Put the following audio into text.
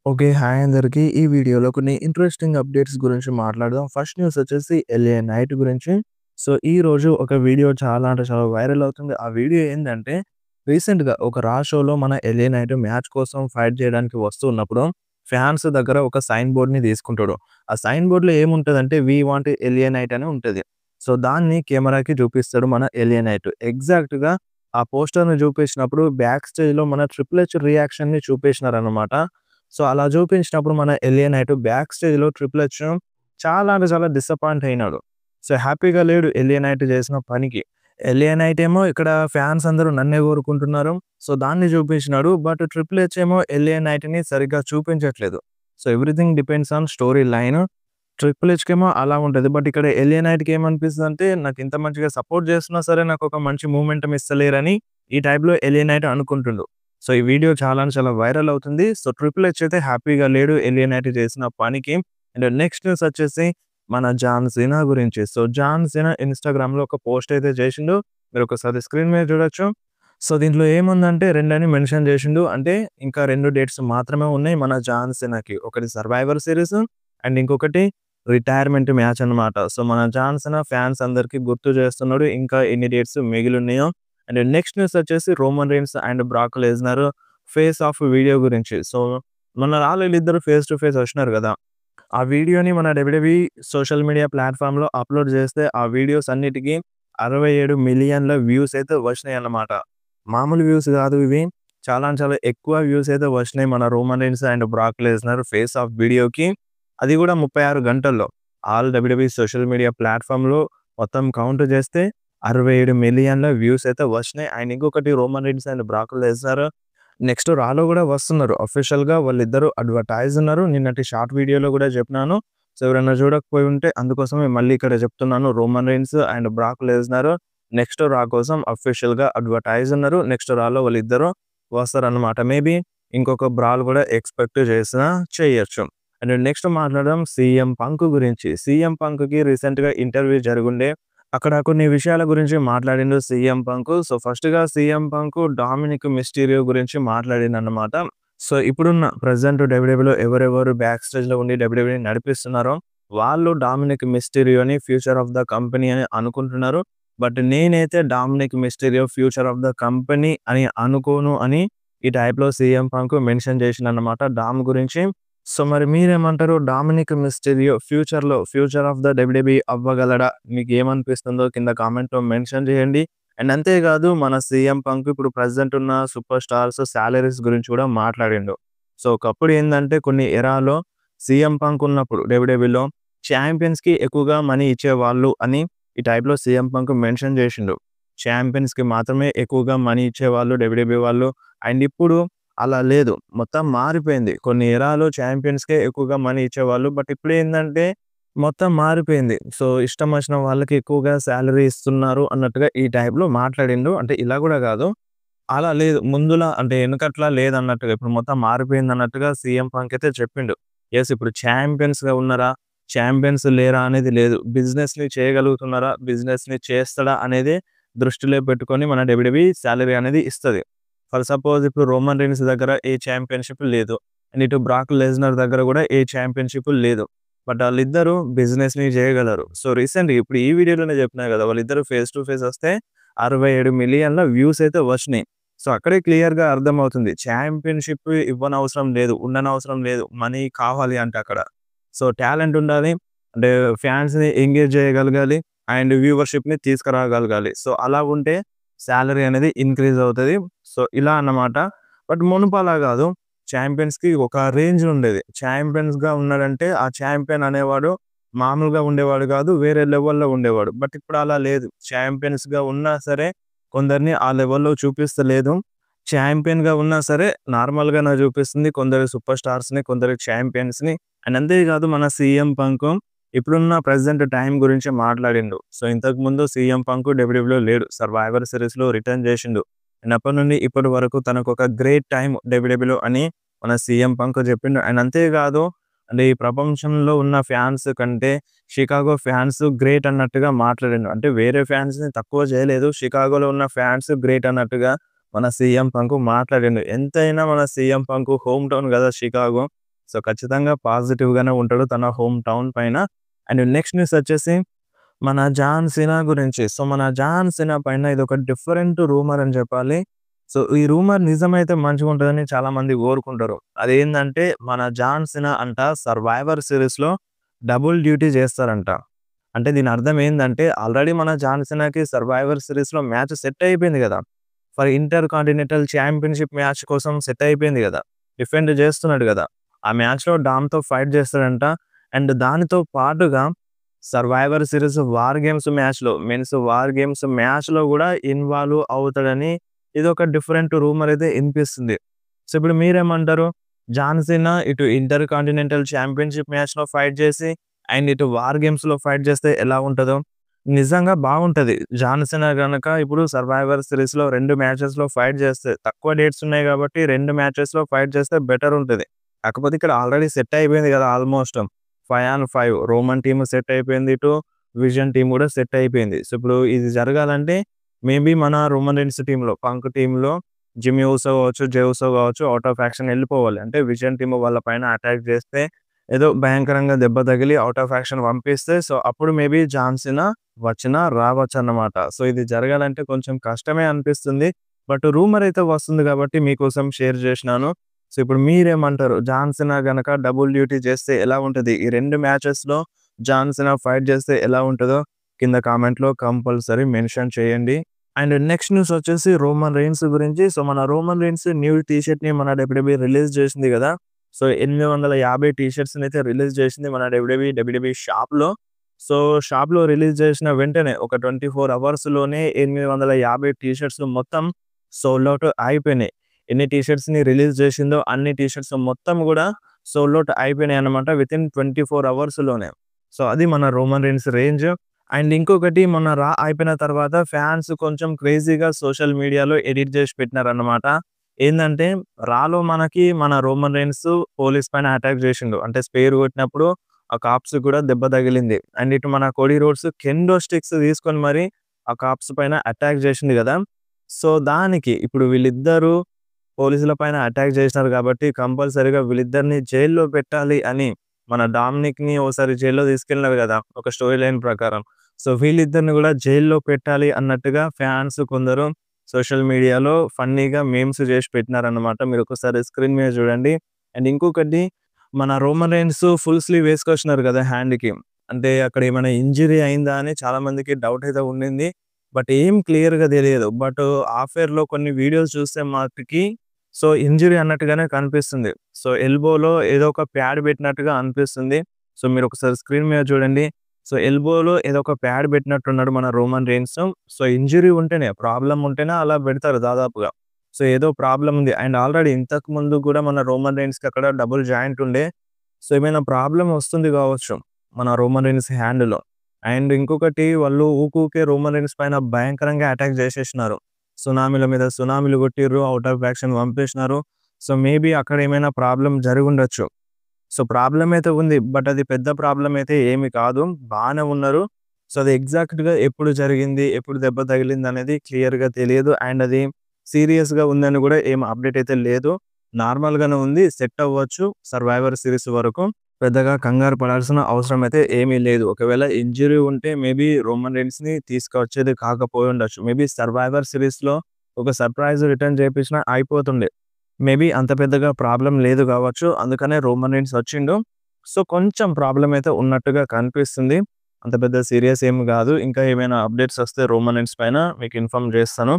Okay. Hi అందరికి. ఈ వీడియోలో కొన్ని ఇంట్రెస్టింగ్ అప్డేట్స్ గురించి మాట్లాడదాం. ఫస్ట్ న్యూస్ వచ్చేసి ఎల్ఏ నైట్ గురించి. సో, ఈరోజు ఒక వీడియో చాలా అంటే చాలా వైరల్ అవుతుంది. ఆ వీడియో ఏందంటే రీసెంట్‌గా ఒక రా షోలో మన ఎల్ఏ నైట్ మ్యాచ్ కోసం ఫైట్ చేయడానికి వస్తూ ఉన్నప్పుడు ఫ్యాన్స్ దగ్గర ఒక సైన్ బోర్డ్‌ని తీసుకుంటాడు. ఆ సైన్ బోర్డ్‌లో ఏముంటదంటే వి వాంట్ ఎల్ఏ నైట్ అని ఉంటది. సో, దాన్ని కెమెరాకి చూపిస్తాడు మన ఎల్ఏ నైట్. ఎగ్జాక్ట్‌గా ఆ పోస్టర్‌ని చూపించినప్పుడు బ్యాక్ స్టేజ్‌లో మన 'ట్రిపుల్ హెచ్' రియాక్షన్‌ని చూపించినారన్నమాట. సో, అలా చూపించినప్పుడు మన ఎలియనైట్ బ్యాక్ స్టేజ్‌లో 'ట్రిపుల్ హెచ్' చాలా అంటే చాలా డిసప్పాయింట్ అయినాడు. సో, హ్యాపీగా లేడు ఎలియనైట్ చేసిన పనికి. ఎలియనైట్ ఏమో ఇక్కడ ఫ్యాన్స్ అందరూ నన్నే కోరుకుంటున్నారు. సో, దాన్ని చూపించినాడు. బట్ 'ట్రిపుల్ హెచ్' ఏమో ఎలియనైట్‌ని సరిగ్గా చూపించట్లేదు. So, everything depends on story line. 'Triple హెచ్‌కేమో అలా ఉంటది. బట్ ఇక్కడ ఎలియనైట్‌కి ఏమనిపిస్తదంటే నాకు ఇంత మంచిగా సపోర్ట్ చేస్తున్నా సరే నాకొక మంచి మూవ్‌మెంటం ఇస్తలేరని ఈ టైప్‌లో ఎలియనైట్ అనుకుంటుండు. సో, ఈ వీడియో చాలా అంటే చాలా వైరల్ అవుతుంది. సో, 'ట్రిపుల్ హెచ్' అయితే హ్యాపీగా లేడు ఎలియనైట్ చేసిన పనికి. అండ్ నెక్స్ట్ న్యూస్ వచ్చేసి మన 'జాన్ సీనా' గురించి. సో, 'జాన్ సీనా' ఇన్‌స్టాగ్రామ్‌లో ఒక పోస్ట్ అయితే చేసిండు. మీరొకసారి స్క్రీన్ మీద చూడొచ్చు. సో, దీంట్లో ఏముందంటే 2 అని మెన్షన్ చేసిండు. అంటే ఇంకా 2 డేట్స్ మాత్రమే ఉన్నాయి మన 'జాన్ సీనా'కి. ఒకటి 'సర్వైవర్ సీరీస్' అండ్ ఇంకొకటి రిటైర్మెంట్ మ్యాచ్ అన్నమాట. సో, మన 'జాన్ సీనా' ఫ్యాన్స్ అందరికి గుర్తు చేస్తున్నాడు. ఇంకా ఎన్ని డేట్స్ మిగిలున్నాయో. అండ్ నెక్స్ట్ న్యూస్ వచ్చేసి 'Roman Reigns' and 'Brock Lesnar' face off video గురించి. సో, మొన్న వీళ్ళిద్దరూ ఫేస్ టు ఫేస్ వచ్చినారు గదా! ఆ వీడియోని మన డబ్ల్యూడబ్ల్యూఈ సోషల్ మీడియా ప్లాట్‌ఫార్మ్‌లో అప్‌లోడ్ చేస్తే ఆ వీడియోస్ అన్నిటికి 67,000,000 వ్యూస్ అయితే వచ్చినాయన్నమాట. మామూలు వ్యూస్ గాదు ఇవి. చాలా అంటే చాలా ఎక్కువ వ్యూస్ అయితే వచ్చినాయి మన 'Roman Reigns' and 'Brock Lesnar' face off వీడియోకి. అది గూడా 36 గంటల్లో. ఆల్ డబ్ల్యూడబ్ల్యూఈ సోషల్ మీడియా ప్లాట్‌ఫార్మ్‌లో మొత్తం కౌంట్ చేస్తే 67,000,000 వ్యూస్ అయితే వచ్చినాయి. అండ్ ఇంకొకటి 'Roman Reigns' and 'Brock Lesnar' next రాలో గూడా వస్తున్నారు. అఫీషియల్‌గా వాళ్ళిద్దరూ అడ్వర్‌టైజ్ ఉన్నారు. నిన్నటి షార్ట్ వీడియోలో గూడా చెప్పినాను. సో, ఎవరైనా చూడకపోయి ఉంటే అందుకోసమే మళ్ళీ ఇక్కడ చెప్తున్నాను. 'Roman Reigns' and 'Brock Lesnar' next Raw కోసం అఫీషియల్‌గా అడ్వర్‌టైజ్ ఉన్నారు. నెక్స్ట్ రాలో వాళ్ళిద్దరూ వస్తారన్నమాట. మేబీ ఇంకొక బ్రాల్ గూడా ఎక్స్‌పెక్ట్ చేసినా చేయొచ్చు. అండ్ నెక్స్ట్ మాట్లాడదాం 'సీఎం పంక్' గురించి. 'సీఎం పంక్‌కి' రీసెంట్‌గా ఇంటర్వ్యూ జరిగుండే. అక్కడ కొన్ని విషయాల గురించి మాట్లాడిండు 'సీఎం పంక్'. సో, ఫస్ట్‌గా 'సీఎం పంక్' 'డామినిక్ మిస్టీరియో' గురించి మాట్లాడిండన్నమాట. సో, ఇప్పుడున్న ప్రెజెంట్ డబ్ల్యూడబ్ల్యూఈలో ఎవరెవరు బ్యాక్ స్టేజ్‌లో ఉండి డబ్ల్యూడబ్ల్యూఈని నడిపిస్తున్నారో, వాళ్ళు 'డామినిక్ మిస్టీరియోని' ఫ్యూచర్ ఆఫ్ ద కంపెనీ అని అనుకుంటున్నారు. బట్ నేనైతే 'Dominic Mysterio' future of the company అని అనుకోను అని ఈ టైప్‌లో 'సీఎం పంక్' మెన్షన్ చేసిండన్నమాట డామ్ గురించి. సో, మరి మీరేమంటారు? 'Dominic Mysterio' future of the WWE అవ్వగలడా? మీకేమనిపిస్తుందో కింద కామెంట్‌లో మెన్షన్ చేయండి. అండ్ అంతేకాదు మన 'సీఎం పంక్' ఇప్పుడు ప్రెజెంట్ ఉన్న సూపర్ స్టార్స్ సాలరీస్ గురించి కూడా మాట్లాడిండు. సో, ఒకప్పుడు ఏందంటే కొన్ని ఎరాలో 'సీఎం పంక్' ఉన్నప్పుడు డబ్ల్యూడబ్ల్యూఈలో చాంపియన్స్‌కి ఎక్కువగా మనీ ఇచ్చేవాళ్ళు అని ఈ టైప్‌లో 'సీఎం పంక్' మెన్షన్ చేసిండు. చాంపియన్స్‌కి మాత్రమే ఎక్కువగా మనీ ఇచ్చేవాళ్ళు డబ్ల్యూడబ్ల్యూఈ వాళ్ళు. అండ్ ఇప్పుడు అలా లేదు. మొత్తం మారిపోయింది. కొన్ని ఎరాలో చాంపియన్స్‌కే ఎక్కువగా మనీ ఇచ్చేవాళ్ళు. బట్ ఇప్పుడేందంటే మొత్తం మారిపోయింది. సో, ఇష్టం వచ్చిన వాళ్ళకి ఎక్కువగా సాలరీ ఇస్తున్నారు అన్నట్టుగా ఈ టైప్‌లో మాట్లాడిండు. అంటే ఇలా గూడా గాదు. అలా లేదు. ముందులా అంటే ఎనకట్లా లేదన్నట్టుగా ఇప్పుడు మొత్తం మారిపోయిందన్నట్టుగా సీఎం పంక్ అయితే చెప్పిండు. యెస్ ఇప్పుడు చాంపియన్స్‌గా ఉన్నారా? చాంపియన్స్ లేరా? అనేది లేదు. బిజినెస్‌ని చేయగలుగుతున్నారా? బిజినెస్‌ని చేస్తాడా? అనేది దృష్టిలో పెట్టుకొని మన డబ్ల్యూడబ్ల్యూఈ సాలరీ అనేది ఇస్తది. ఫర్ సపోజ్ ఇప్పుడు 'రోమన్ రీన్స్' దగ్గర ఏ చాంపియన్‌షిప్ లేదు. అండ్ ఇటు 'బ్రాక్ లెస్నర్' దగ్గర గూడా ఏ చాంపియన్‌షిప్ లేదు. బట్ ఆళ్ళిద్దరూ బిజినెస్‌ని చేయగలరు. సో, రీసెంట్‌గా ఇప్పుడు ఈ వీడియోలోనే చెప్పినా గదా! వాళ్ళిద్దరూ ఫేస్ టు ఫేస్ వస్తే 67,000,000 వ్యూస్ అయితే వచ్చినాయి. సో, అక్కడే క్లియర్‌గా అర్థమవుతుంది. చాంపియన్‌షిప్ ఇవ్వనవసరం లేదు. ఉండనవసరం లేదు. మనీ కావాలి అంటే అక్కడ. సో, టాలెంట్ ఉండాలి. అంటే ఫ్యాన్స్‌ని ఎంగేజ్ చేయగలగాలి. అండ్ వ్యూవర్‌షిప్‌ని తీసుకురాగలగాలి. సో, అలా ఉంటే సాలరీ అనేది ఇంక్రీజ్ అవుతది. సో, ఇలా అన్నమాట. బట్ మునుపు అలా గాదు. చాంపియన్స్‌కి ఒక రేంజ్ ఉండేది. చాంపియన్స్‌గా ఉన్నాడంటే ఆ చాంపియన్ అనేవాడు మామూలుగా ఉండేవాడు గాదు. వేరే లెవెల్‌లో ఉండేవాడు. బట్ ఇప్పుడు అలా లేదు. చాంపియన్స్‌గా ఉన్నా సరే కొందరిని ఆ లెవెల్‌లో చూపిస్తలేదు. చాంపియన్‌గా ఉన్నా సరే నార్మల్‌గానే చూపిస్తుంది. కొందరు సూపర్ స్టార్స్‌ని, కొందరు చాంపియన్స్‌ని. అండ్ అంతేకాదు మన 'సీఎం పంక్' ఇప్పుడున్న ప్రెజెంట్ టైం గురించి మాట్లాడిండు. సో, ఇంతకుముందు 'సీఎం పంక్' డబ్ల్యూడబ్ల్యూలో లేడు. 'సర్వైవర్ సీరీస్‌లో' రిటర్న్ చేసిండు. అండ్ అప్పటి నుండి ఇప్పటి వరకు తనకొక గ్రేట్ టైమ్ డబ్ల్యూడబ్ల్యూలో అని మన 'సీఎం పంక్' చెప్పిండు. అండ్ అంతేకాదు అంటే ఈ ప్రపంచంలో ఉన్న ఫ్యాన్స్ కంటే షికాగో ఫ్యాన్స్ గ్రేట్ అన్నట్టుగా మాట్లాడిండు. అంటే వేరే ఫ్యాన్స్‌ని తక్కువ చేయలేదు. షికాగోలో ఉన్న ఫ్యాన్స్ గ్రేట్ అన్నట్టుగా మన 'సీఎం పంక్' మాట్లాడిండు. ఎంతైనా మన 'సీఎం పంక్' హోమ్ టౌన్ గదా షికాగో. సో, ఖచ్చితంగా పాజిటివ్‌గానే ఉంటాడు తన హోమ్ టౌన్ పైన. అండ్ నెక్స్ట్ న్యూస్ వచ్చేసి మన జాన్ సీనా గురించి. సో, మన జాన్ సీనా పైన ఇదొక డిఫరెంట్ రూమర్ అని చెప్పాలి. సో, ఈ రూమర్ నిజమైతే మంచిగుంటదని చాలామంది కోరుకుంటారు. అదేందంటే మన జాన్ సీనా అంట సర్వైవర్ సీరీస్‌లో డబుల్ డ్యూటీ చేస్తారంట. అంటే దీని అర్థం ఏందంటే ఆల్రెడీ మన జాన్ సీనాకి సర్వైవర్ సీరీస్‌లో మ్యాచ్ సెట్ అయిపోయింది గదా! For inter continental championship match కోసం సెట్ అయిపోయింది గదా! డిఫెండ్ చేస్తున్నాడు గదా! ఆ మ్యాచ్‌లో డామ్‌తో ఫైట్ చేస్తాడంట. అండ్ దానితో పాటుగా సర్వైవర్ సీరీస్ వార్ గేమ్స్ మ్యాచ్‌లో మెన్స్ వార్ గేమ్స్ మ్యాచ్‌లో గూడా ఇన్వాల్వ్ అవుతాడని ఇదొక డిఫరెంట్ రూమర్ అయితే ఇనిపిస్తుంది. సో, ఇప్పుడు మీరేమంటారు? జాన్ సీనా ఇటు ఇంటర్ కాంటినెంటల్ ఛాంపియన్‌షిప్ మ్యాచ్‌లో ఫైట్ చేసి అండ్ ఇటు వార్ గేమ్స్‌లో ఫైట్ చేస్తే ఎలా ఉంటదో? నిజంగా బాగుంటది. జాన్ సీనా గనక ఇప్పుడు సర్వైవర్ సీరీస్‌లో 2 మ్యాచెస్‌లో ఫైట్ చేస్తే తక్కువ డేట్స్ ఉన్నాయి కాబట్టి 2 మ్యాచెస్‌లో ఫైట్ చేస్తే బెటర్ ఉంటది. కాకపోతే ఇక్కడ ఆల్రెడీ సెట్ అయిపోయింది గదా! ఆల్‌మోస్ట్ 5-5 రోమన్ టీమ్ సెట్ అయిపోయింది. ఇటు విజన్ టీమ్ గూడా సెట్ అయిపోయింది. సో, ఇప్పుడు ఇది జరగాలంటే మేబీ మన రోమన్ రీన్స్ టీమ్‌లో, పంక్ టీమ్‌లో జిమ్మీ ఊసో కావచ్చు, జే ఊసో కావచ్చు ఔట్ ఆఫ్ యాక్షన్ ఎళ్ళిపోవాలి. అంటే విజన్ టీమ్ వాళ్ళ పైన అటాక్ చేస్తే ఏదో భయంకరంగా దెబ్బ తగిలి ఔట్ ఆఫ్ యాక్షన్ పంపిస్తే సో, అప్పుడు మేబీ జాన్ సీనా వచ్చినా రావచ్చన్నమాట. సో, ఇది జరగాలంటే కొంచెం కష్టమే అనిపిస్తుంది. బట్ రూమర్ అయితే వస్తుంది కాబట్టి మీకోసం షేర్ చేసినాను. సో, ఇప్పుడు మీరేమంటారు? జాన్ సీనా గనక డబుల్ డ్యూటీ చేస్తే ఎలా ఉంటది? ఈ 2 మ్యాచెస్‌లో జాన్ సీనా ఫైట్ చేస్తే ఎలా ఉంటదో కింద కామెంట్‌లో కంపల్సరీ మెన్షన్ చేయండి. అండ్ నెక్స్ట్ న్యూస్ వచ్చేసి రోమన్ రీన్స్ గురించి. సో, మన రోమన్ రీన్స్ న్యూ టీ షర్ట్‌ని మన డబ్ల్యూడబ్ల్యూఈ రిలీజ్ చేసింది గదా! సో, 850 టీ షర్ట్స్‌నైతే రిలీజ్ చేసింది మన డబ్ల్యూడబ్ల్యూఈ షాప్‌లో. సో, షాప్‌లో రిలీజ్ చేసిన వెంటనే ఒక 24 అవర్స్‌లోనే 850 టీ షర్ట్స్ మొత్తం సోల్డ్ ఔట్ అయిపోయినాయి. ఎన్ని టీ షర్ట్స్‌ని రిలీజ్ చేసిందో అన్ని టీ షర్ట్స్ మొత్తం గూడా సోల్డ్ ఔట్ అయిపోయినాయన్నమాట వితిన్ 24 అవర్స్‌లోనే. సో, అది మన రోమన్ రీన్స్ రేంజ్. అండ్ ఇంకొకటి మొన్న రా అయిపోయిన తర్వాత ఫ్యాన్స్ కొంచెం క్రేజీగా సోషల్ మీడియాలో ఎడిట్ చేసి పెట్టినారన్నమాట. ఏందంటే రాలో మనకి మన రోమన్ రీన్స్ పోలీస్ పైన అటాక్ చేసిండు. అంటే స్పేర్ కొట్టినప్పుడు ఆ కాప్స్ కూడా దెబ్బ తగిలింది. అండ్ ఇటు మన కోడీ రోడ్స్ కెండో స్టిక్స్ తీసుకొని మరి ఆ కాప్స్ పైన అటాక్ చేసింది గదా! సో, దానికి ఇప్పుడు వీళ్ళిద్దరూ పోలీసుల పైన అటాక్ చేసినారు కాబట్టి కంపల్సరీగా వీళ్ళిద్దరిని జైల్‌లో పెట్టాలి అని మన డామినిక్‌ని ఓసారి జైల్‌లో తీసుకెళ్లినారు గదా! ఒక స్టోరీ లైన్ ప్రకారం. సో, వీళ్ళిద్దరిని గూడా జైల్‌లో పెట్టాలి అన్నట్టుగా ఫ్యాన్స్ కొందరు సోషల్ మీడియాలో ఫన్నీగా మీమ్స్ చేసి పెట్టినారన్నమాట. మీరొకసారి స్క్రీన్ మీద చూడండి. అండ్ ఇంకొకటి మన రోమన్ రైన్స్ ఫుల్ స్లీవ్ వేసుకొచ్చినారు గదా! హ్యాండ్‌కి. అంటే అక్కడ ఏమైనా ఇంజ్యూరీ అయిందా అని చాలా మందికి డౌట్ అయితే ఉండింది. బట్ ఏం క్లియర్‌గా తెలియదు. బట్ ఆఫ్‌ఎయిర్‌లో కొన్ని వీడియోస్ చూస్తే మటికి సో, ఇంజ్యూరీ అన్నట్టుగానే కనిపిస్తుంది. సో, ఎల్బోలో ఏదో ఒక ప్యాడ్ పెట్టినట్టుగా అనిపిస్తుంది. సో, మీరొకసారి స్క్రీన్ మీద చూడండి. సో, ఎల్బోలో ఏదో ఒక ప్యాడ్ పెట్టినట్టున్నాడు మన రోమన్ రీన్స్. సో, ఇంజ్యూరీ ఉంటేనే, ప్రాబ్లమ్ ఉంటేనే అలా పెడతారు దాదాపుగా. సో, ఏదో ప్రాబ్లమ్ ఉంది. అండ్ ఆల్రెడీ ఇంతకు ముందు కూడా మన రోమన్ రీన్స్‌కి అక్కడ డబుల్ జాయింట్ ఉండే. సో, ఏమైనా ప్రాబ్లమ్ వస్తుంది కావచ్చు మన రోమన్ రీన్స్ హ్యాండ్‌లో. అండ్ ఇంకొకటి వాళ్ళు ఊకూకే రోమన్ రీన్స్ పైన భయంకరంగా అటాక్ చేసేసినారు. సునామీల మీద సునామీలు కొట్టిర్రు. ఔట్ ఆఫ్ యాక్షన్ పంపేసినారు. సో, మేబీ అక్కడ ఏమైనా ప్రాబ్లమ్ జరిగుండొచ్చు. సో, ప్రాబ్లమ్ అయితే ఉంది. బట్ అది పెద్ద ప్రాబ్లమ్ అయితే ఏమి కాదు. బానే ఉన్నారు. సో, అది ఎగ్జాక్ట్‌గా ఎప్పుడు జరిగింది, ఎప్పుడు దెబ్బ తగిలిందనేది క్లియర్‌గా తెలియదు. అండ్ అది సీరియస్‌గా ఉందని గూడా ఏం అప్డేట్ అయితే లేదు. నార్మల్‌గానే ఉంది. సెట్ అవ్వచ్చు సర్వైవర్ సీరీస్ వరకు. పెద్దగా కంగారు పడాల్సిన అవసరం అయితే ఏమీ లేదు. ఒకవేళ ఇంజ్యూరీ ఉంటే మేబీ రోమన్ రీన్స్‌ని తీసుకొచ్చేది కాకపోయుండొచ్చు. మేబీ సర్వైవర్ సీరీస్‌లో ఒక సర్ప్రైజ్ రిటర్న్ చేపించినా అయిపోతుండే. మేబీ అంత పెద్దగా ప్రాబ్లమ్ లేదు గావచ్చు. అందుకనే రోమన్ రీన్స్ వచ్చిండు. సో, కొంచెం ప్రాబ్లమ్ అయితే ఉన్నట్టుగా కనిపిస్తుంది. అంత పెద్ద సీరియస్ ఏమి గాదు. ఇంకా ఏమైనా అప్డేట్స్ వస్తే రోమన్ రీన్స్ పైన మీకు ఇన్ఫార్మ్ జేస్తాను.